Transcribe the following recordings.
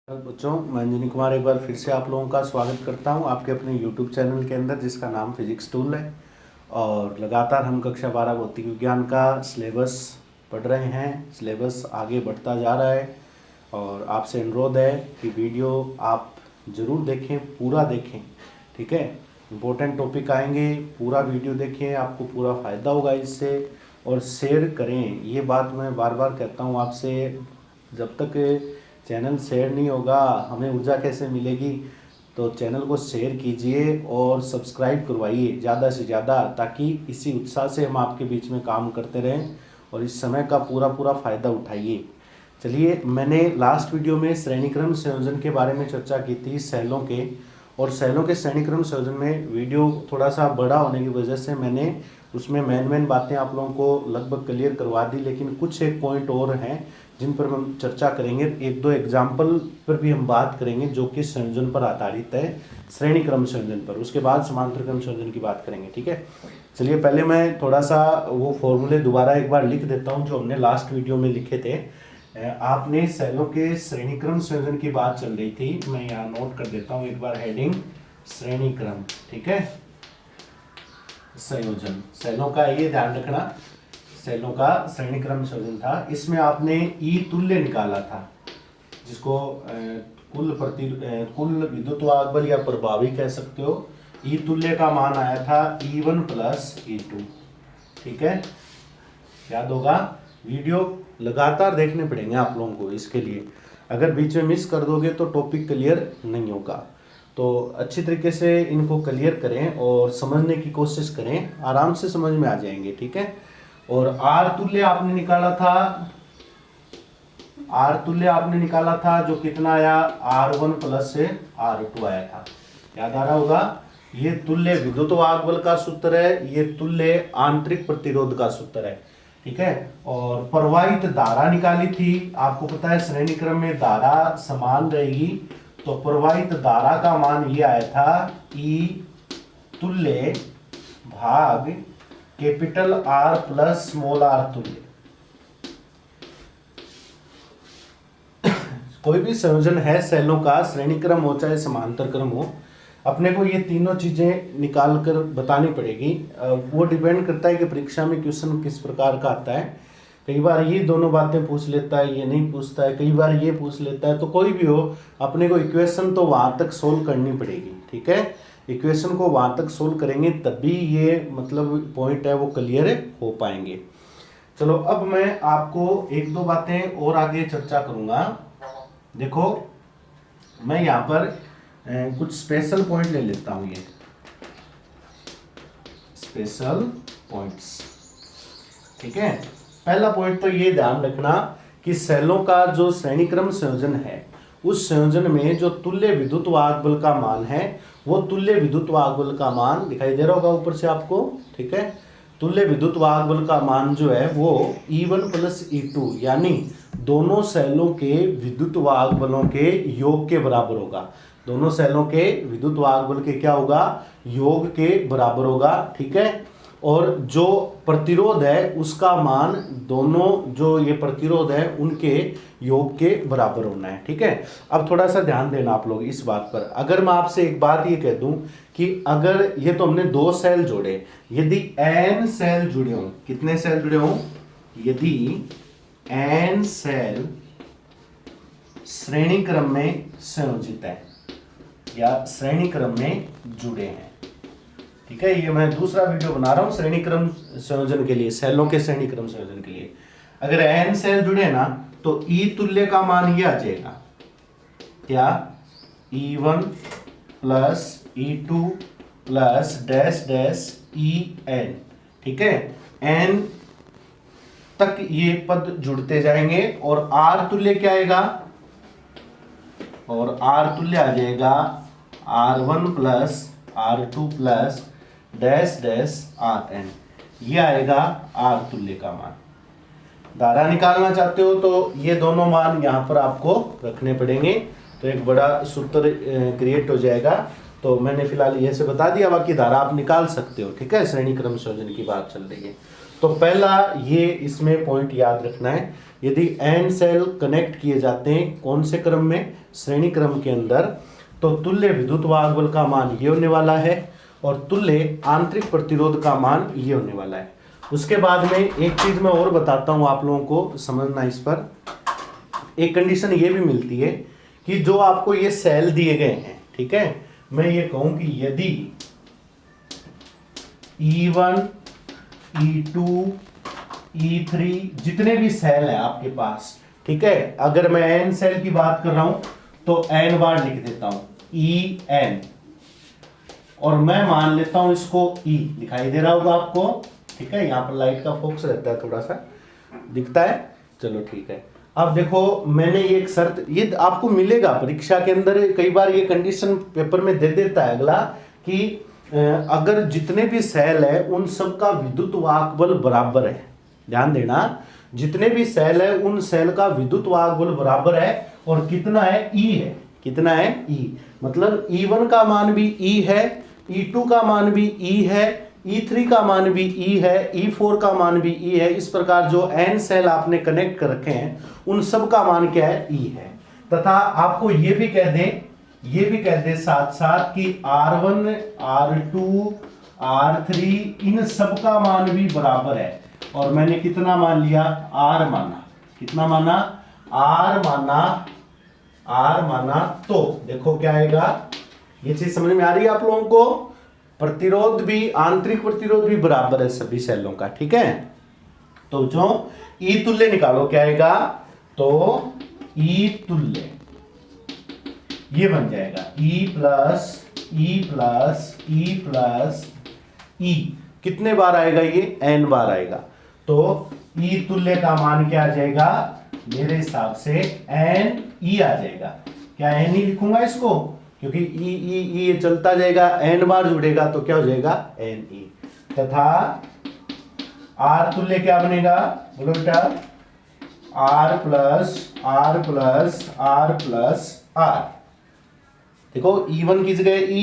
बच्चों, मैं अंजनी कुमार एक बार फिर से आप लोगों का स्वागत करता हूं आपके अपने YouTube चैनल के अंदर जिसका नाम फिजिक्स टूल है। और लगातार हम कक्षा 12 भौतिक विज्ञान का सिलेबस पढ़ रहे हैं। सिलेबस आगे बढ़ता जा रहा है और आपसे अनुरोध है कि वीडियो आप ज़रूर देखें, पूरा देखें। ठीक है, इम्पोर्टेंट टॉपिक आएंगे, पूरा वीडियो देखें, आपको पूरा फ़ायदा होगा इससे। और शेयर करें, ये बात मैं बार बार कहता हूँ आपसे। जब तक चैनल शेयर नहीं होगा हमें ऊर्जा कैसे मिलेगी। तो चैनल को शेयर कीजिए और सब्सक्राइब करवाइए ज़्यादा से ज़्यादा, ताकि इसी उत्साह से हम आपके बीच में काम करते रहें और इस समय का पूरा फ़ायदा उठाइए। चलिए, मैंने लास्ट वीडियो में श्रेणीक्रम संयोजन के बारे में चर्चा की थी, सेलों के। और सेलों के श्रेणीक्रम संयोजन में वीडियो थोड़ा सा बड़ा होने की वजह से मैंने उसमें मेन बातें आप लोगों को लगभग क्लियर करवा दी, लेकिन कुछ एक पॉइंट और हैं जिन पर हम चर्चा करेंगे। एक दो एग्जाम्पल पर भी हम बात करेंगे जो कि संयोजन पर आधारित है, श्रेणी क्रम संयोजन पर। उसके बाद समांतर क्रम संयोजन की बात करेंगे। ठीक है, चलिए पहले मैं थोड़ा सा वो फॉर्मूले दोबारा एक बार लिख देता हूँ जो हमने लास्ट वीडियो में लिखे थे। आपने सेलों के श्रेणी क्रम संयोजन की बात चल रही थी, मैं यहाँ नोट कर देता हूँ एक बार हेडिंग श्रेणी क्रम। ठीक है, संयोजन सेलों का ये ध्यान रखना, सेलों का श्रेणी क्रम संयोजन था। इसमें आपने ई तुल्य निकाला था, जिसको कुल विद्युत बल या प्रभावी कह सकते हो। ई तुल्य का मान आया था E1 प्लस E2। ठीक है, याद होगा। वीडियो लगातार देखने पड़ेंगे आप लोगों को इसके लिए, अगर बीच में मिस कर दोगे तो टॉपिक क्लियर नहीं होगा। तो अच्छी तरीके से इनको क्लियर करें और समझने की कोशिश करें, आराम से समझ में आ जाएंगे। ठीक है, और आर तुल्य आपने निकाला था, आर तुल्य आपने निकाला था जो कितना आया, R1 प्लस से R2 आया था, याद आ रहा होगा। ये तुल्य विद्युत वाहक बल का सूत्र है, ये तुल्य आंतरिक प्रतिरोध का सूत्र है। ठीक है, और प्रवाहित धारा निकाली थी। आपको पता है श्रेणी क्रम में धारा समान रहेगी, तो प्रवाहित धारा का मान ये आया था E तुल्य भाग capital R plus small r तुल्य। कोई भी संयोजन है सेलों का, श्रेणी क्रम हो चाहे समांतर क्रम हो, अपने को ये तीनों चीजें निकाल कर बतानी पड़ेगी। वो डिपेंड करता है कि परीक्षा में क्वेश्चन किस प्रकार का आता है। कई बार ये दोनों बातें पूछ लेता है, ये नहीं पूछता है, कई बार ये पूछ लेता है। तो कोई भी हो, अपने को इक्वेशन तो वहां तक सोल्व करनी पड़ेगी। ठीक है, इक्वेशन को वहां तक सोल्व करेंगे तभी ये मतलब पॉइंट है वो क्लियर हो पाएंगे। चलो, अब मैं आपको एक दो बातें और आगे चर्चा करूंगा। देखो, मैं यहाँ पर कुछ स्पेशल पॉइंट ले लेता हूं, ये स्पेशल पॉइंट्स। ठीक है, पहला पॉइंट तो ये ध्यान रखना कि सेलों का जो श्रेणी क्रम संयोजन है, उस संयोजन में जो तुल्य विद्युत वाहक बल का मान है, वो तुल्य विद्युत वाहक बल का मान दिखाई दे रहा होगा ऊपर से आपको। ठीक है, तुल्य विद्युत वाहक बल का मान जो है वो E1 प्लस E2, यानी दोनों सेलों के विद्युत वाहक बलों के योग के बराबर होगा। दोनों सेलों के विद्युत वाहक बल के क्या होगा, योग के बराबर होगा। ठीक है, और जो प्रतिरोध है उसका मान, दोनों जो ये प्रतिरोध है उनके योग के बराबर होना है। ठीक है, अब थोड़ा सा ध्यान देना आप लोग इस बात पर। अगर मैं आपसे एक बात ये कह दूं कि अगर ये तो हमने दो सेल जोड़े, यदि n सेल जुड़े हों, कितने सेल जुड़े हों, यदि n सेल श्रेणी क्रम में संयोजित है या श्रेणी क्रम में जुड़े हैं। ठीक है, ये मैं दूसरा वीडियो बना रहा हूं श्रेणी क्रम संयोजन के लिए, सेलों के श्रेणी क्रम संयोजन के लिए। अगर n सेल जुड़े ना तो E तुल्य का मान ये आ जाएगा, क्या, E1 plus E2 plus dash dash En। ठीक है, n तक ये पद जुड़ते जाएंगे और R तुल्य क्या आएगा, और R तुल्य आ जाएगा R1 plus R2 plus dash dash Rn। ये आएगा R तुल्य का मान। धारा निकालना चाहते हो तो ये दोनों मान यहाँ पर आपको रखने पड़ेंगे, तो एक बड़ा सूत्र क्रिएट हो जाएगा। तो मैंने फिलहाल ये से बता दिया, बाकी धारा आप निकाल सकते हो। ठीक है, श्रेणी क्रम संयोजन की बात चल रही है। तो पहला ये इसमें पॉइंट याद रखना है, यदि n सेल कनेक्ट किए जाते हैं कौन से क्रम में, श्रेणी क्रम के अंदर, तो तुल्य विद्युत वाहक बल का मान ये होने वाला है और तुल्य आंतरिक प्रतिरोध का मान ये होने वाला है। उसके बाद में एक चीज मैं और बताता हूं आप लोगों को समझना, इस पर एक कंडीशन ये भी मिलती है कि जो आपको ये सेल दिए गए हैं, ठीक है, मैं ये कहूं कि यदि E1 E2 E3 जितने भी सेल हैं आपके पास, ठीक है, अगर मैं n सेल की बात कर रहा हूं तो n बार लिख देता हूं En, और मैं मान लेता हूं इसको E, दिखाई दे रहा होगा आपको, ठीक है, यहां पर लाइट का फोकस रहता है, थोड़ा सा दिखता है, चलो ठीक है। अब देखो मैंने ये एक शर्त, ये आपको मिलेगा परीक्षा के अंदर, कई बार ये कंडीशन पेपर में दे देता है अगला कि अगर जितने भी सेल है उन सब का विद्युत वाहक बल बराबर है, ध्यान देना, जितने भी सेल है उन सेल का विद्युत वाहक बल बराबर है, और कितना है, E है, कितना है, E, मतलब E1 का मान भी E है, E2 का मान भी E है, E3 का मान भी E है, E4 का मान भी E है। इस प्रकार जो n सेल आपने कनेक्ट कर रखे हैं उन सब का मान क्या है, E है। तथा आपको ये भी कह दें साथ साथ कि R1 R2 R3 इन सब का मान भी बराबर है, और मैंने कितना मान लिया, R माना, कितना माना, R माना, तो देखो क्या आएगा, ये चीज समझ में आ रही है आप लोगों को, प्रतिरोध भी, आंतरिक प्रतिरोध भी बराबर है सभी सेलों का, ठीक है। तो जो ई तुल्य निकालो क्या आएगा, तो ई तुल्य ये बन जाएगा ई प्लस ई, कितने बार आएगा ये, n बार आएगा, तो ई तुल्य का मान क्या आ जाएगा, मेरे हिसाब से n e आ जाएगा। क्या n ही लिखूंगा इसको, क्योंकि ई चलता जाएगा, n बार जुड़ेगा तो क्या हो जाएगा, n e, तथा r तुल्य क्या बनेगा, बोलो बेटा, r प्लस r। देखो E1 की जगह E,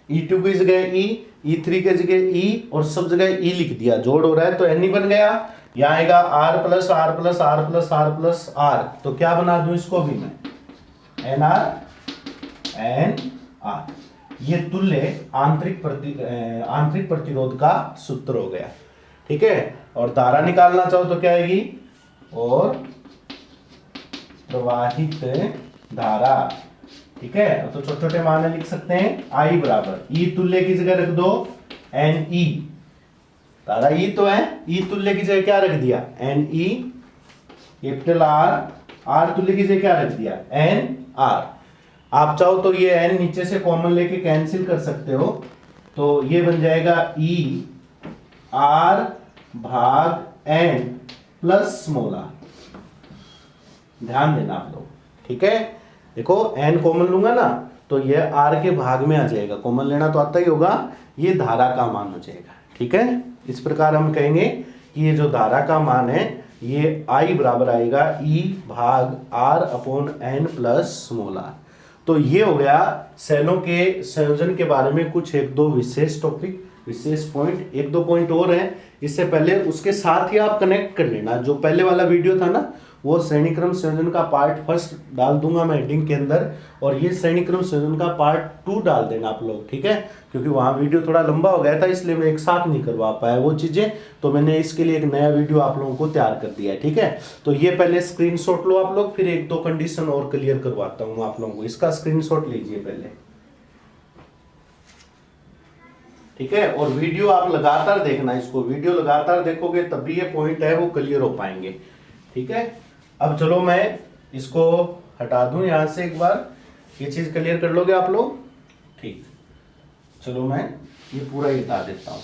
E2 की जगह E, E3 की जगह E, और सब जगह E लिख दिया, जोड़ हो रहा है तो n ही बन गया। यहाँ आएगा r प्लस r, तो क्या बना दूं इसको भी मैं, NR, ये तुल्य आंतरिक प्रतिरोध का सूत्र हो गया, ठीक है। और धारा निकालना चाहो तो क्या आएगी, और प्रवाहित धारा, ठीक है, तो छोटे छोटे मान लिख सकते हैं, I बराबर E तुल्य की जगह रख दो NE, धारा E तो है, E तुल्य की जगह क्या रख दिया, NE, कैपिटल R तुल्य की जगह क्या रख दिया, NR। आप चाहो तो ये n नीचे से कॉमन लेके कैंसिल कर सकते हो, तो ये बन जाएगा E R भाग n प्लस स्मॉल r, ध्यान देना आप लोग, ठीक है। देखो n कॉमन लूंगा ना तो ये r के भाग में आ जाएगा, कॉमन लेना तो आता ही होगा, ये धारा का मान हो जाएगा, ठीक है। इस प्रकार हम कहेंगे कि ये जो धारा का मान है ये I बराबर आएगा E भाग R upon n plus small r। तो ये हो गया सेलों के संयोजन के बारे में कुछ एक दो विशेष टॉपिक, विशेष पॉइंट, एक दो पॉइंट और हैं। इससे पहले उसके साथ ही आप कनेक्ट कर लेना, जो पहले वाला वीडियो था ना, वो श्रेणी क्रम संयोजन का पार्ट फर्स्ट डाल दूंगा मैं हेडिंग के अंदर, और ये श्रेणी क्रम संयोजन का पार्ट 2 डाल देना आप लोग, ठीक है, क्योंकि वहाँ वीडियो थोड़ा लंबा हो गया था इसलिए मैं एक साथ नहीं करवा पाया वो चीज़ें, तो मैंने इसके लिए एक नया वीडियो आप लोगों को तैयार कर दिया है, ठीक है। तो ये पहले स्क्रीनशॉट लो आप लोग, फिर एक दो कंडीशन और क्लियर करवाता हूँ आप लोगों को, इसका स्क्रीनशॉट लीजिए पहले, ठीक है। और वीडियो आप लगातार देखना, इसको वीडियो लगातार देखोगे तभी ये पॉइंट है वो क्लियर हो पाएंगे, ठीक है। अब चलो मैं इसको हटा दूं यहां से, एक बार ये चीज क्लियर कर लोगे आप लोग, ठीक। चलो मैं ये पूरा ही बता देता हूं,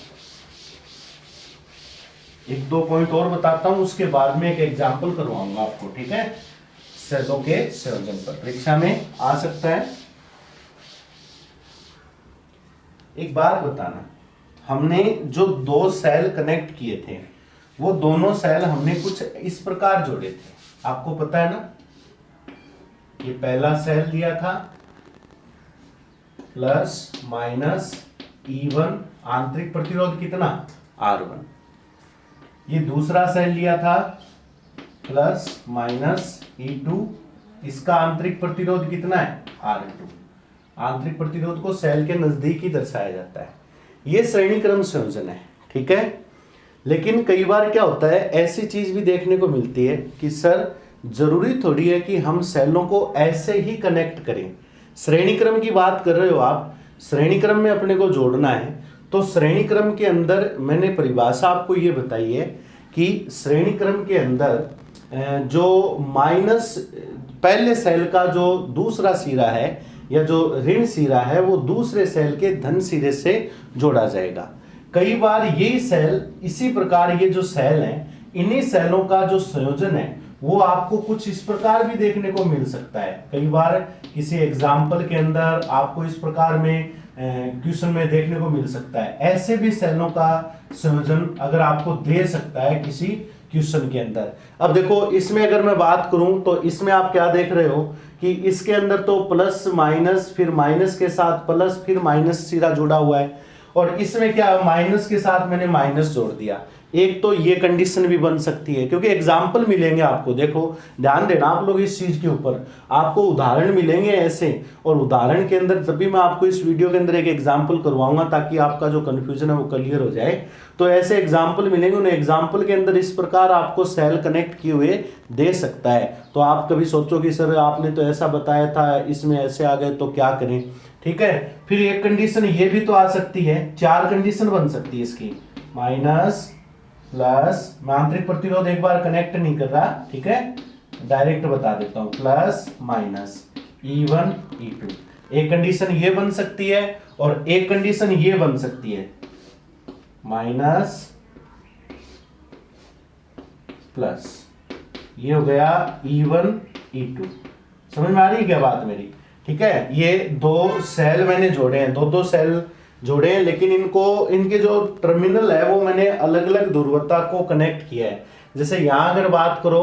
एक दो पॉइंट और बताता हूं, उसके बाद में एक एग्जांपल करवाऊंगा आपको, ठीक है, सेलों के संयोजन पर, परीक्षा में आ सकता है। एक बात बताना, हमने जो दो सेल कनेक्ट किए थे वो दोनों सेल हमने कुछ इस प्रकार जोड़े थे, आपको पता है ना, ये पहला सेल दिया था प्लस माइनस E1 आंतरिक प्रतिरोध कितना R1, ये दूसरा सेल लिया था प्लस माइनस E2, इसका आंतरिक प्रतिरोध कितना है R2। आंतरिक प्रतिरोध को सेल के नजदीक ही दर्शाया जाता है। ये श्रेणी क्रम संयोजन है, ठीक है। लेकिन कई बार क्या होता है, ऐसी चीज भी देखने को मिलती है कि सर जरूरी थोड़ी है कि हम सेलों को ऐसे ही कनेक्ट करें। श्रेणी क्रम की बात कर रहे हो आप, श्रेणी क्रम में अपने को जोड़ना है, तो श्रेणी क्रम के अंदर मैंने परिभाषा आपको ये बताई है कि श्रेणी क्रम के अंदर जो माइनस पहले सेल का जो दूसरा सिरा है या जो ऋण सिरा है वो दूसरे सेल के धन सिरे से जोड़ा जाएगा। कई बार यही सेल, इसी प्रकार ये जो सेल हैं, इन्हीं सेलों का जो संयोजन है वो आपको कुछ इस प्रकार भी देखने को मिल सकता है। कई बार किसी एग्जाम्पल के अंदर आपको इस प्रकार में क्वेश्चन में देखने को मिल सकता है। ऐसे भी सेलों का संयोजन अगर आपको दे सकता है किसी क्वेश्चन के अंदर। अब देखो इसमें अगर मैं बात करूं तो इसमें आप क्या देख रहे हो कि इसके अंदर तो प्लस माइनस, फिर माइनस के साथ प्लस, फिर माइनस सिरा जुड़ा हुआ है, और इसमें क्या माइनस के साथ मैंने माइनस जोड़ दिया। एक तो ये कंडीशन भी बन सकती है, क्योंकि एग्जाम्पल मिलेंगे आपको, देखो ध्यान देना आप लोग इस चीज के ऊपर, आपको उदाहरण मिलेंगे ऐसे, और उदाहरण के अंदर तभी मैं आपको इस वीडियो के अंदर एक एग्जाम्पल करवाऊंगा ताकि आपका जो कंफ्यूजन है वो क्लियर हो जाए। तो ऐसे एग्जाम्पल मिलेंगे, उन एग्जाम्पल के अंदर इस प्रकार आपको सेल कनेक्ट किए हुए दे सकता है। तो आप कभी सोचो कि सर आपने तो ऐसा बताया था, इसमें ऐसे आ गए तो क्या करें, ठीक है। फिर एक कंडीशन ये भी तो आ सकती है, 4 कंडीशन बन सकती है इसकी, माइनस प्लस, मैं आंतरिक प्रतिरोध एक बार कनेक्ट नहीं कर रहा, ठीक है, डायरेक्ट बता देता हूं, प्लस माइनस E1 E2। एक कंडीशन ये बन सकती है और एक कंडीशन ये बन सकती है, माइनस प्लस, ये हो गया E1 E2। समझ में आ रही है क्या बात मेरी, ठीक है। ये दो सेल मैंने जोड़े हैं, दो सेल जोड़े हैं, लेकिन इनके जो टर्मिनल है वो मैंने अलग अलग ध्रुवता को कनेक्ट किया है। जैसे यहां अगर बात करो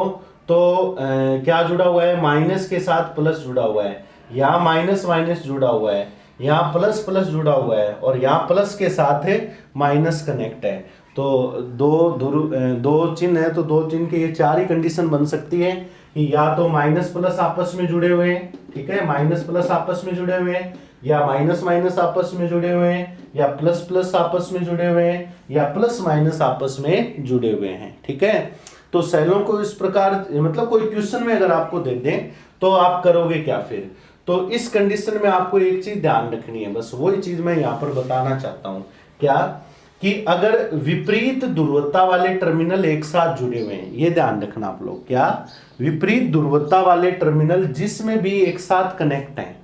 तो क्या जुड़ा हुआ है, माइनस के साथ प्लस जुड़ा हुआ है, यहाँ माइनस माइनस जुड़ा हुआ है, यहाँ प्लस प्लस जुड़ा हुआ है, और यहाँ प्लस के साथ है माइनस कनेक्ट है। तो दो चिन्ह है, तो दो चिन्ह के ये 4 ही कंडीशन बन सकती है कि या तो माइनस प्लस आपस में जुड़े हुए हैं, ठीक है, माइनस प्लस आपस में जुड़े हुए हैं, या माइनस माइनस आपस में जुड़े हुए हैं, या प्लस प्लस आपस में जुड़े हुए हैं, या प्लस माइनस आपस में जुड़े हुए हैं, ठीक है। तो सेलों को इस प्रकार, मतलब कोई क्वेश्चन में अगर आपको दे दें तो आप करोगे क्या फिर। तो इस कंडीशन में आपको एक चीज ध्यान रखनी है, बस वही चीज मैं यहाँ पर बताना चाहता हूँ, क्या कि अगर विपरीत ध्रुवता वाले टर्मिनल एक साथ जुड़े हुए हैं, ये ध्यान रखना आप लोग, क्या विपरीत ध्रुवता वाले टर्मिनल जिसमें भी एक साथ कनेक्ट हैं,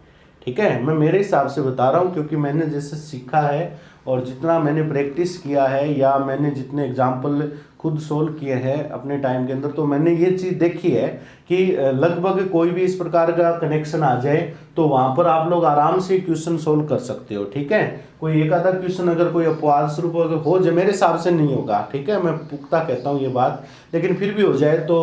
ठीक है। मैं मेरे हिसाब से बता रहा हूं क्योंकि मैंने जैसे सीखा है और जितना मैंने प्रैक्टिस किया है या मैंने जितने एग्जाम्पल खुद सोल्व किए हैं अपने टाइम के अंदर, तो मैंने ये चीज़ देखी है कि लगभग कोई भी इस प्रकार का कनेक्शन आ जाए तो वहाँ पर आप लोग आराम से क्वेश्चन सोल्व कर सकते हो, ठीक है। कोई एक आधा क्वेश्चन अगर कोई अपवाद स्वरूप हो जाए, मेरे हिसाब से नहीं होगा, ठीक है, मैं पुख्ता कहता हूँ ये बात, लेकिन फिर भी हो जाए तो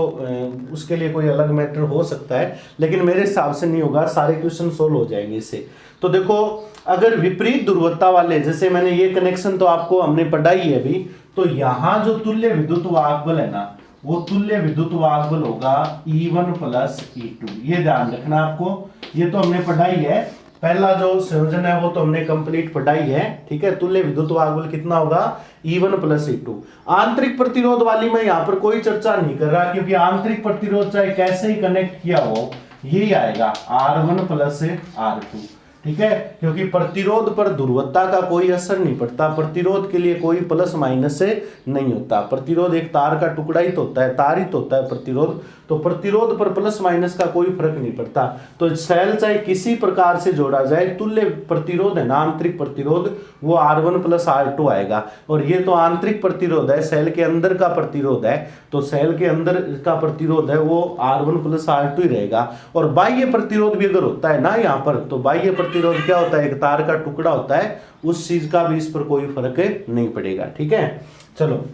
उसके लिए कोई अलग मैटर हो सकता है, लेकिन मेरे हिसाब से नहीं होगा, सारे क्वेश्चन सोल्व हो जाएंगे इससे। तो देखो अगर विपरीत ध्रुवता वाले, जैसे मैंने ये कनेक्शन तो आपको हमने पढ़ाई है अभी, तो यहाँ जो तुल्य विद्युत वाहक बल है ना, वो तुल्य विद्युत वाहक बल होगा E1 प्लस E2। ये ध्यान रखना आपको, ये तो हमने पढ़ाई है, पहला जो संयोजन है वो तो हमने कंप्लीट पढ़ाई है, ठीक है। तुल्य विद्युत वाहक बल कितना होगा, E1 प्लस E2। आंतरिक प्रतिरोध वाली मैं यहाँ पर कोई चर्चा नहीं कर रहा, क्योंकि आंतरिक प्रतिरोध चाहे कैसे ही कनेक्ट किया हो यही आएगा, R1 प्लस R2, ठीक है, क्योंकि प्रतिरोध पर ध्रुवता का कोई असर नहीं पड़ता, प्रतिरोध के लिए कोई प्लस माइनस से नहीं होता। प्रतिरोध एक तार का टुकड़ा ही तो होता है, तार ही तो होता है प्रतिरोध, तो प्रतिरोध पर प्लस माइनस का कोई फर्क नहीं पड़ता। तो सेल चाहे किसी प्रकार से जोड़ा जाए, तुल्य प्रतिरोध है ना, आंतरिक प्रतिरोध, वो R1 प्लस R2 आएगा। और ये तो आंतरिक प्रतिरोध है, सेल के अंदर का प्रतिरोध है, तो सेल के अंदर का प्रतिरोध है वो R1 प्लस R2 ही रहेगा। और बाह्य प्रतिरोध भी अगर होता है ना यहाँ पर, तो बाह्य प्रतिरोध क्या होता है, एक तार का टुकड़ा होता है, उस चीज का भी इस पर कोई फर्क नहीं पड़ेगा, ठीक है। चलो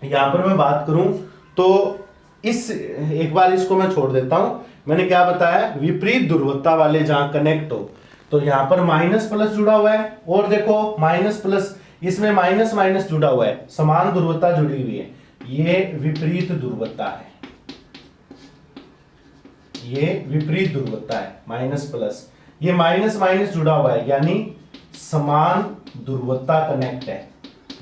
यहां पर मैं बात करूं तो इस एक बार इसको मैं छोड़ देता हूं। मैंने क्या बताया, विपरीत ध्रुवता वाले जहां कनेक्ट हो, तो यहां पर माइनस प्लस जुड़ा हुआ है, और देखो माइनस प्लस, इसमें माइनस माइनस जुड़ा हुआ है, समान ध्रुवता जुड़ी हुई है, ये विपरीत ध्रुवता है, ये विपरीत ध्रुवता है, माइनस प्लस, ये माइनस माइनस जुड़ा हुआ है यानी समान ध्रुवता कनेक्ट है,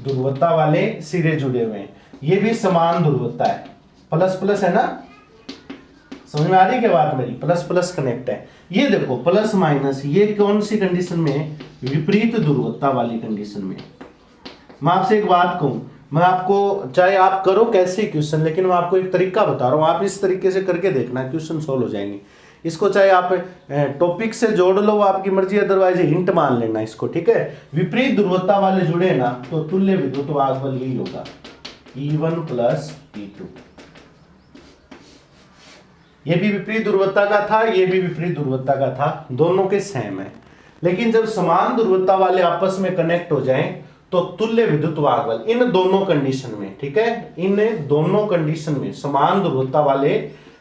ध्रुवता वाले सिरे जुड़े हुए हैं, ये भी समान ध्रुवता है, प्लस प्लस है ना, समझ में आ रही है क्या बात मेरी, प्लस प्लस कनेक्ट है। ये देखो प्लस माइनस, ये कौन सी कंडीशन में, विपरीत ध्रुवता वाली कंडीशन में। मैं आपसे एक बात कहूं, मैं आपको, चाहे आप करो कैसे क्वेश्चन, लेकिन मैं आपको एक तरीका बता रहा हूं, आप इस तरीके से करके देखना, क्वेश्चन सोल्व हो जाएंगे। इसको चाहे आप टॉपिक से जोड़ लो, आपकी मर्जी, अदरवाइज हिंट मान लेना इसको, ठीक है। विपरीत ध्रुवता वाले जुड़े ना तो तुल्य विद्युत वाहक बल यही होगा, E1 प्लस E2। ये भी विपरीत ध्रुवता का था, ये भी विपरीत ध्रुवता का था, दोनों के सेम है। लेकिन जब समान ध्रुवता वाले आपस में कनेक्ट हो जाएं तो तुल्य विद्युत वाहक बल, इन दोनों कंडीशन में, ठीक है, इन दोनों कंडीशन में समान ध्रुवता वाले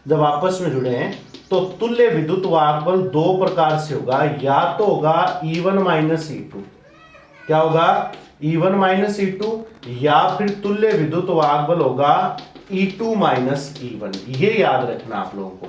जब आपस में जुड़े हैं तो तुल्य विद्युत वाहक बल दो प्रकार से होगा, या तो होगा E1 माइनस E2, क्या होगा, E1 माइनस E2, या फिर तुल्य विद्युत वाहक बल होगा E2 माइनस E1। ये याद रखना आप लोगों को,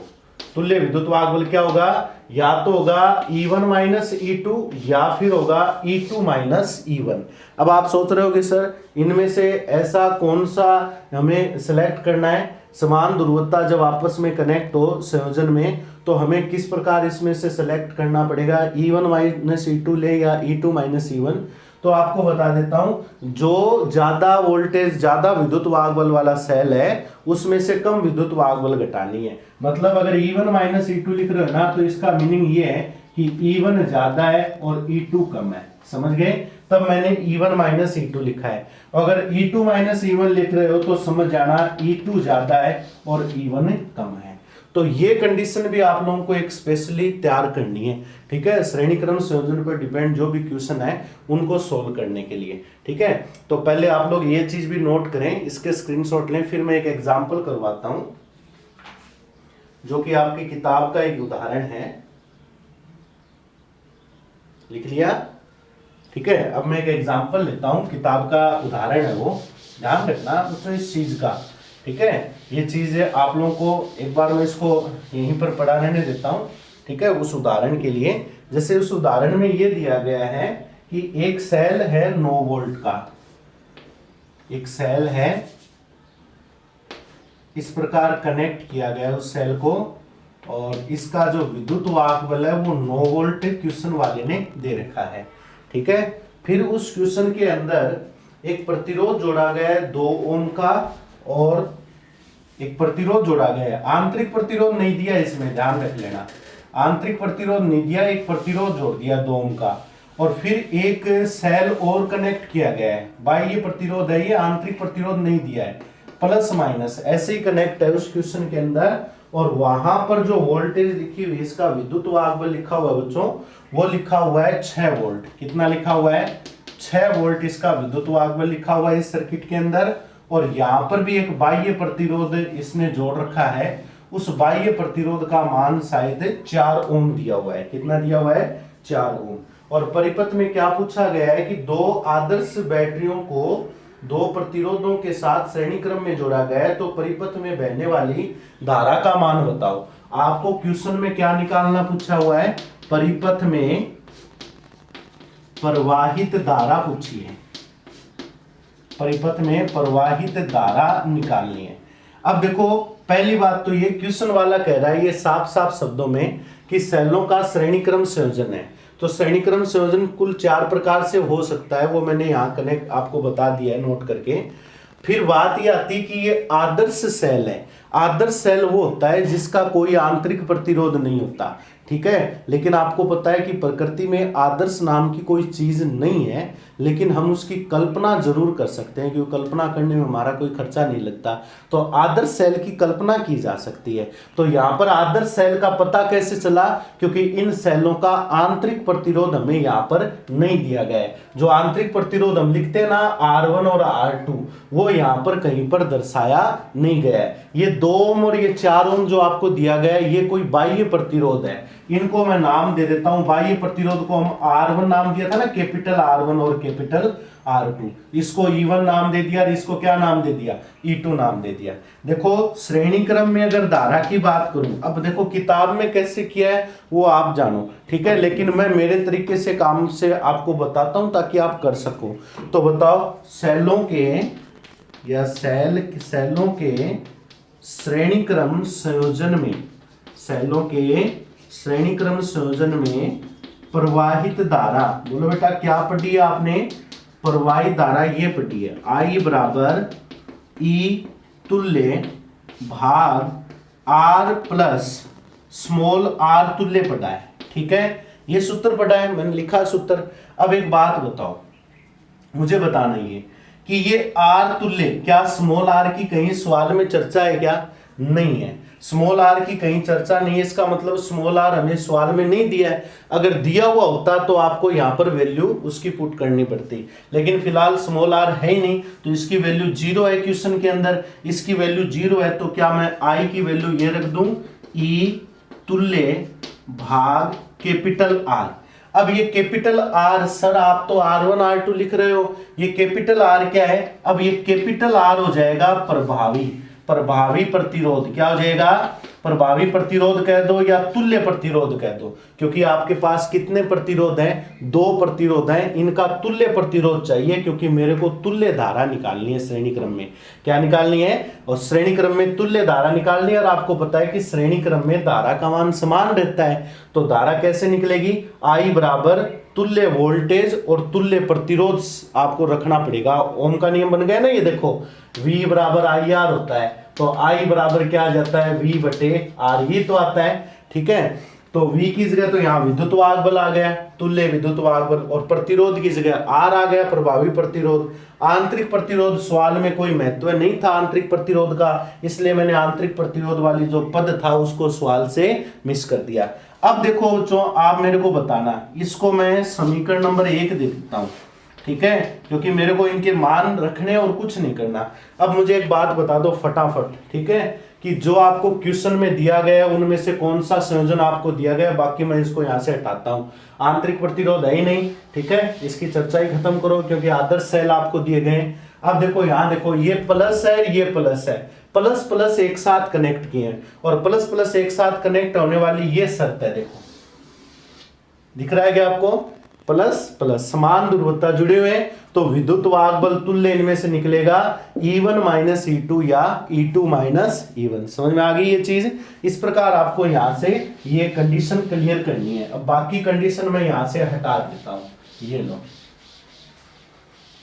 तुल्य विद्युत वाहक बल क्या होगा, या तो होगा E1 माइनस E2 या फिर होगा E2 माइनस E1। अब आप सोच रहे होगे सर इनमें से ऐसा कौन सा हमें सिलेक्ट करना है, समान ध्रुवता जब आपस में कनेक्ट हो संयोजन में तो हमें किस प्रकार इसमें से सिलेक्ट करना पड़ेगा, E1 माइनस E2 ले या E2 माइनस E1। तो आपको बता देता हूं, जो ज्यादा वोल्टेज, ज्यादा विद्युत वाहक बल वाला सेल है उसमें से कम विद्युत वाहक बल घटानी है। मतलब अगर E1 माइनस E2 लिख रहे हो ना तो इसका मीनिंग ये है कि E1 ज्यादा है और E2 कम है, समझ गए, तब मैंने E1 माइनस E2 लिखा है। अगर E2 माइनस E1 लिख रहे हो तो समझ जाना E2 ज्यादा है और E1 कम है। तो ये कंडीशन भी आप लोगों को एक स्पेशली तैयार करनी है, ठीक है, श्रेणी क्रम संयोजन पर डिपेंड जो भी क्वेश्चन है उनको सोल्व करने के लिए, ठीक है। तो पहले आप लोग ये चीज भी नोट करें, इसके स्क्रीनशॉट लें, फिर मैं एक एग्जांपल करवाता हूं जो कि आपकी किताब का एक उदाहरण है, लिख लिया, ठीक है। अब मैं एक एग्जांपल लेता हूं, किताब का उदाहरण है वो, ध्यान रखना उसमें इस चीज का, ठीक है। ये चीज आप लोगों को एक बार मैं इसको यहीं पर पढ़ा रहने देता हूं, ठीक है, उस उदाहरण के लिए। जैसे उस उदाहरण में ये दिया गया है कि एक सेल है 9 वोल्ट का, एक सेल है, इस प्रकार कनेक्ट किया गया है उस सेल को, और इसका जो विद्युत वाहक बल है वो 9 वोल्ट क्वेश्चन वाले ने दे रखा है, ठीक है। फिर उस क्वेश्चन के अंदर एक प्रतिरोध जोड़ा गया है 2 ओम का, और एक प्रतिरोध जोड़ा गया है, आंतरिक प्रतिरोध नहीं दिया इसमें, ध्यान रख लेना, आंतरिक प्रतिरोध नहीं दिया, एक प्रतिरोध जोड़ दिया 2 ओम का, और फिर एक सेल और कनेक्ट किया गया है, बाह्य प्रतिरोध है ये, आंतरिक प्रतिरोध नहीं दिया है, प्लस माइनस ऐसे ही कनेक्ट है उस क्वेश्चन के अंदर। और वहां पर जो वोल्टेज लिखी हुई, इसका विद्युत वाहक बल लिखा हुआ है बच्चों, वो लिखा हुआ है 6 वोल्ट। कितना लिखा हुआ है, 6 वोल्ट इसका विद्युत वाहक बल लिखा हुआ है इस सर्किट के अंदर। और यहाँ पर भी एक बाह्य प्रतिरोध इसने जोड़ रखा है, उस बाह्य प्रतिरोध का मान शायद 4 ओम दिया हुआ है। कितना दिया हुआ है, 4 ओम। और परिपथ में क्या पूछा गया है कि 2 आदर्श बैटरियों को 2 प्रतिरोधों के साथ श्रेणी क्रम में जोड़ा गया है, तो परिपथ में बहने वाली धारा का मान बताओ। आपको क्वेश्चन में क्या निकालना पूछा हुआ है, परिपथ में प्रवाहित धारा पूछी है, परिपथ में प्रवाहित धारा निकालनी है। अब देखो पहली बात तो ये क्वेश्चन वाला कह रहा है ये साफ साफ शब्दों में कि सेलों का श्रेणी क्रम संयोजन है। तो श्रेणी क्रम संयोजन कुल 4 प्रकार से हो सकता है, वो मैंने यहाँ कनेक्ट आपको बता दिया है नोट करके। फिर बात ये आती कि ये आदर्श सेल है। आदर्श सेल वो होता है जिसका कोई आंतरिक प्रतिरोध नहीं होता, ठीक है। लेकिन आपको पता है कि प्रकृति में आदर्श नाम की कोई चीज नहीं है, लेकिन हम उसकी कल्पना जरूर कर सकते हैं, क्योंकि कल्पना करने में हमारा कोई खर्चा नहीं लगता। तो आदर्श सेल की कल्पना की जा सकती है। तो यहाँ पर आदर्श सेल का पता कैसे चला, क्योंकि इन सेलों का आंतरिक प्रतिरोध हमें यहाँ पर नहीं दिया गया है। जो आंतरिक प्रतिरोध हम लिखते हैं ना R1 और R2, वो यहाँ पर कहीं पर दर्शाया नहीं गया है। ये 2 ओम और ये 4 ओम जो आपको दिया गया है, ये कोई बाह्य प्रतिरोध है। इनको मैं नाम दे देता हूं, बाह्य प्रतिरोध को हम R1 नाम दिया था ना, कैपिटल R1 और कैपिटल R2। इसको E1 नाम दे दिया और इसको क्या नाम दे दिया, E2 नाम दे दिया। देखो श्रेणी क्रम में अगर धारा की बात करूं, अब देखो किताब में कैसे किया है वो आप जानो, ठीक है, लेकिन मैं मेरे तरीके से काम से आपको बताता हूं ताकि आप कर सको। तो बताओ सेलों के या सेलों के श्रेणी क्रम संयोजन में, सेलों के श्रेणी क्रम संयोजन में प्रवाहित धारा, बोलो बेटा क्या पढ़ी है आपने, प्रवाहित धारा ये पढ़ी है, I बराबर E तुल्य भाग R प्लस स्मॉल r तुल्य पढ़ा है, ठीक है, ये सूत्र पढ़ा है, मैंने लिखा सूत्र। अब एक बात बताओ, मुझे बताना ये कि ये R तुल्य क्या स्मॉल r की कहीं सवाल में चर्चा है क्या, नहीं है, स्मॉल r की कहीं चर्चा नहीं है, इसका मतलब स्मॉल r हमें सवाल में नहीं दिया है। अगर दिया हुआ होता तो आपको यहाँ पर वैल्यू उसकी पुट करनी पड़ती, लेकिन फिलहाल स्मॉल r है ही नहीं, तो इसकी वैल्यू 0 है क्वेश्चन के अंदर, इसकी वैल्यू 0 है, तो क्या मैं I की वैल्यू ये रख दूं, E तुल्य भाग कैपिटल R। अब ये कैपिटल R, सर आप तो R1 R2 लिख रहे हो, ये कैपिटल R क्या है, अब ये कैपिटल R हो जाएगा प्रभावी प्रतिरोध, क्या हो जाएगा, प्रभावी प्रतिरोध कह दो या तुल्य प्रतिरोध कह दो, क्योंकि आपके पास कितने प्रतिरोध हैं, 2 प्रतिरोध हैं, इनका तुल्य प्रतिरोध चाहिए, क्योंकि मेरे को तुल्य धारा निकालनी है श्रेणी क्रम में, क्या निकालनी है, और श्रेणी क्रम में तुल्य धारा निकालनी है। और आपको पता है कि श्रेणी क्रम में धारा का मान समान रहता है, तो धारा कैसे निकलेगी, I बराबर तुल्य वोल्टेज और तुल्य प्रतिरोध आपको रखना पड़ेगा, ओम का नियम बन गया ना, ये देखो V बराबर IR होता है, तो I बराबर क्या आ जाता है, V बटे R, ये तो आता है, ठीक है, तो V की जगह तो यहाँ विद्युत वाहक बल आ गया, तुल्य विद्युत वाहक बल, और प्रतिरोध की जगह R आ गया, प्रभावी प्रतिरोध। आंतरिक प्रतिरोध सवाल में कोई महत्व नहीं था आंतरिक प्रतिरोध का, इसलिए मैंने आंतरिक प्रतिरोध वाली जो पद था उसको सवाल से मिस कर दिया। अब देखो जो आप मेरे को बताना, इसको मैं समीकरण नंबर 1 दे देता हूं, ठीक है, क्योंकि मेरे को इनके मान रखने और कुछ नहीं करना। अब मुझे एक बात बता दो फटाफट, ठीक है, कि जो आपको क्वेश्चन में दिया गया उनमें से कौन सा संयोजन आपको दिया गया, बाकी मैं इसको यहाँ से हटाता हूँ, आंतरिक प्रतिरोध है ही नहीं, ठीक है, इसकी चर्चा ही खत्म करो, क्योंकि आदर्श सेल आपको दिए गए। अब देखो यहाँ देखो, ये प्लस है, ये प्लस है, प्लस प्लस एक साथ कनेक्ट किए हैं, और प्लस प्लस एक साथ कनेक्ट होने वाली ये शर्त है, देखो दिख रहा है क्या आपको, प्लस प्लस समान ध्रुवता जुड़े हुए हैं, तो विद्युत वाहक बल तुल्य इनमें से निकलेगा E1 माइनस E2 या E2 माइनस E1। समझ में आ गई ये चीज, इस प्रकार आपको यहां से ये कंडीशन क्लियर करनी है। अब बाकी कंडीशन मैं यहां से हटा देता हूं, ये लो,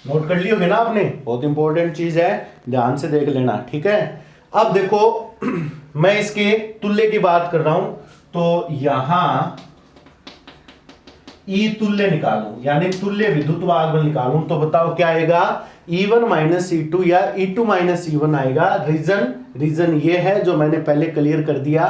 नोट कर लियोगे ना आपने, बहुत इंपॉर्टेंट चीज है, ध्यान से देख लेना, ठीक है। अब देखो मैं इसके तुल्य की बात कर रहा हूं, तो यहां E तुल्य निकालूं, यानी तुल्य विद्युत वाहक बल निकालूं, तो बताओ क्या आएगा, E1 माइनस E2 या E2 माइनस E1 आएगा। रीजन ये है जो मैंने पहले क्लियर कर दिया।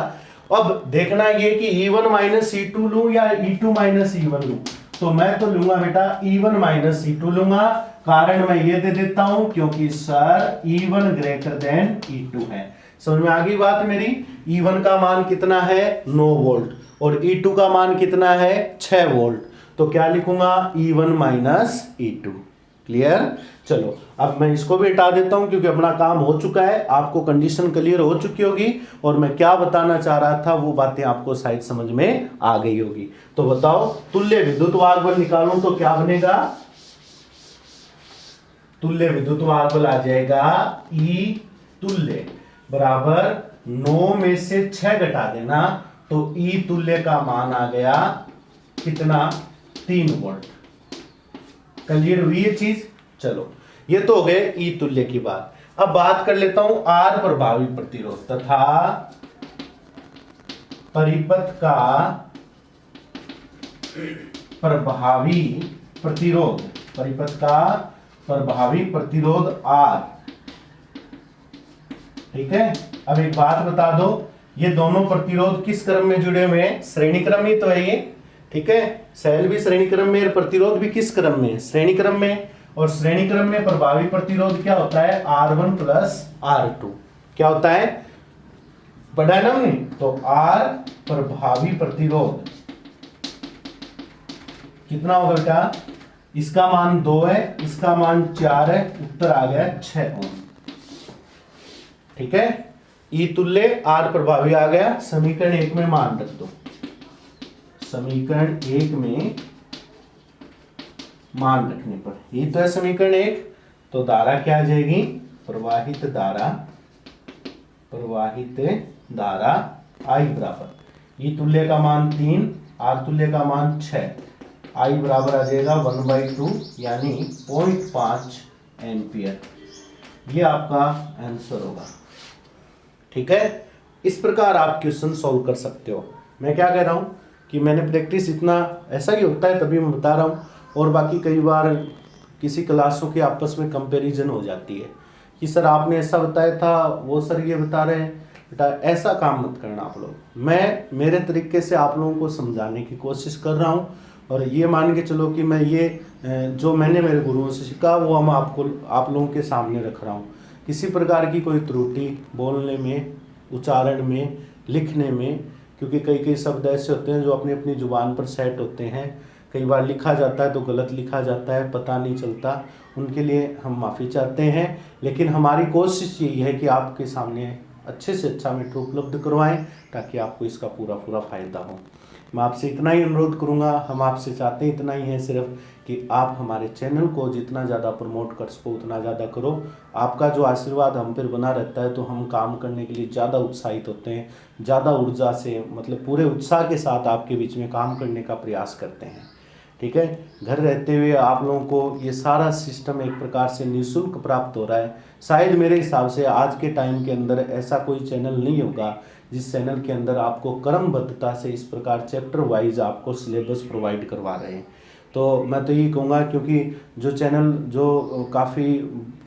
अब देखना ये कि E1 माइनस E2 लूं या E2 माइनस E1 लूं, तो मैं तो लूंगा बेटा E1 माइनस E2 लूंगा, कारण मैं ये दे देता हूं क्योंकि sir E1 greater than E2 है। समझ में आ गई बात मेरी, E1 का मान कितना है 9 वोल्ट और E2 का मान कितना है 6 वोल्ट, तो क्या लिखूंगा E1 माइनस E2। क्लियर, चलो अब मैं इसको भी हटा देता हूं क्योंकि अपना काम हो चुका है, आपको कंडीशन क्लियर हो चुकी होगी और मैं क्या बताना चाह रहा था वो बातें आपको शायद समझ में आ गई होगी। तो बताओ तुल्य विद्युत वाहक बल निकालूं तो क्या बनेगा, तुल्य विद्युत वाहक बल आ जाएगा E तुल्य बराबर 9 में से 6 घटा देना, तो E तुल्य का मान आ गया कितना 3 वोल्ट। क्लियर हुई ये चीज, चलो ये तो हो गए E तुल्य की बात। अब बात कर लेता हूं R प्रभावी प्रतिरोध तथा परिपथ का प्रभावी प्रतिरोध, परिपथ का प्रभावी प्रतिरोध R, ठीक है। अब एक बात बता दो, ये दोनों प्रतिरोध किस क्रम में जुड़े हुए हैं, श्रेणी क्रम ही तो है ये, ठीक है, सेल भी श्रेणी क्रम में, प्रतिरोध भी किस क्रम में, श्रेणी क्रम में, और श्रेणी क्रम में प्रभावी प्रतिरोध क्या होता है R1 प्लस R2, क्या होता है पढ़ा है ना हमने, तो R प्रभावी प्रतिरोध कितना होगा बेटा इसका मान 2 है, इसका मान 4 है, उत्तर आ गया 6 ओम। ठीक है, ई तुल्य आर प्रभावी आ गया। समीकरण 1 में मान रख दो, समीकरण 1 में मान रखने पर, ये तो है समीकरण 1, तो धारा क्या आ जाएगी, प्रवाहित धारा आई बराबर, ई तुल्य का मान 3, आर तुल्य का मान 6, आई बराबर आ जाएगा 1/2 यानी 0.5 एम्पियर। ये आपका आंसर होगा। ठीक है, इस प्रकार आप क्वेश्चन सॉल्व कर सकते हो। मैं क्या कह रहा हूँ कि मैंने प्रैक्टिस इतना, ऐसा ही होता है तभी मैं बता रहा हूँ। और बाकी कई बार किसी क्लासों की आपस में कंपैरिजन हो जाती है कि सर आपने ऐसा बताया था, वो सर ये बता रहे हैं, बेटा ऐसा काम मत करना आप लोग। मैं मेरे तरीके से आप लोगों को समझाने की कोशिश कर रहा हूँ, और ये मान के चलो कि मैं ये जो मैंने मेरे गुरुओं से सीखा वो हम आप लोगों के सामने रख रहा हूँ। किसी प्रकार की कोई त्रुटि बोलने में, उच्चारण में, लिखने में, क्योंकि कई शब्द ऐसे होते हैं जो अपनी अपनी जुबान पर सेट होते हैं, कई बार लिखा जाता है तो गलत लिखा जाता है, पता नहीं चलता, उनके लिए हम माफ़ी चाहते हैं। लेकिन हमारी कोशिश यही है कि आपके सामने अच्छे से अच्छा मेथड उपलब्ध करवाएं ताकि आपको इसका पूरा फ़ायदा हो। मैं आपसे इतना ही अनुरोध करूंगा, हम आपसे चाहते हैं इतना ही है सिर्फ कि आप हमारे चैनल को जितना ज़्यादा प्रमोट कर सको उतना ज़्यादा करो। आपका जो आशीर्वाद हम पर बना रहता है तो हम काम करने के लिए ज़्यादा उत्साहित होते हैं, ज़्यादा ऊर्जा से, मतलब पूरे उत्साह के साथ आपके बीच में काम करने का प्रयास करते हैं। ठीक है, घर रहते हुए आप लोगों को ये सारा सिस्टम एक प्रकार से निःशुल्क प्राप्त हो रहा है। शायद मेरे हिसाब से आज के टाइम के अंदर ऐसा कोई चैनल नहीं होगा जिस चैनल के अंदर आपको क्रमबद्धता से इस प्रकार चैप्टर वाइज आपको सिलेबस प्रोवाइड करवा रहे हैं। तो मैं तो यही कहूँगा, क्योंकि जो चैनल जो काफ़ी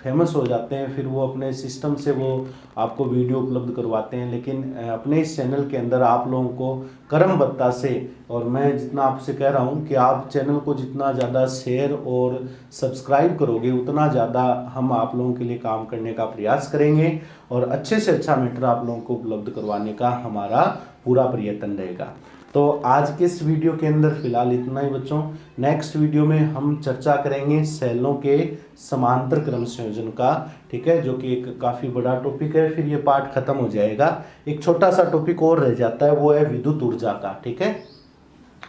फेमस हो जाते हैं फिर वो अपने सिस्टम से वो आपको वीडियो उपलब्ध करवाते हैं, लेकिन अपने इस चैनल के अंदर आप लोगों को क्रमबद्धता से, और मैं जितना आपसे कह रहा हूँ कि आप चैनल को जितना ज़्यादा शेयर और सब्सक्राइब करोगे उतना ज़्यादा हम आप लोगों के लिए काम करने का प्रयास करेंगे और अच्छे से अच्छा मैटर आप लोगों को उपलब्ध करवाने का हमारा पूरा प्रयत्न रहेगा। तो आज के इस वीडियो के अंदर फिलहाल इतना ही बच्चों। नेक्स्ट वीडियो में हम चर्चा करेंगे सेलों के समांतर क्रम संयोजन का। ठीक है, जो कि एक काफ़ी बड़ा टॉपिक है, फिर ये पार्ट खत्म हो जाएगा। एक छोटा सा टॉपिक और रह जाता है, वो है विद्युत ऊर्जा का। ठीक है,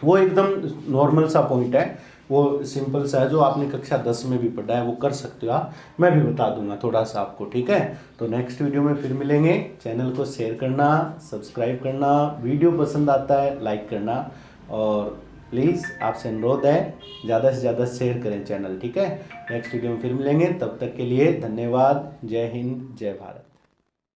वो एकदम नॉर्मल सा पॉइंट है, वो सिंपल सा है, जो आपने कक्षा 10 में भी पढ़ा है, वो कर सकते हो आप, मैं भी बता दूंगा थोड़ा सा आपको। ठीक है, तो नेक्स्ट वीडियो में फिर मिलेंगे। चैनल को शेयर करना, सब्सक्राइब करना, वीडियो पसंद आता है लाइक करना, और प्लीज़ आपसे अनुरोध है ज़्यादा से ज़्यादा शेयर करें चैनल। ठीक है, नेक्स्ट वीडियो में फिर मिलेंगे, तब तक के लिए धन्यवाद। जय हिंद, जय भारत।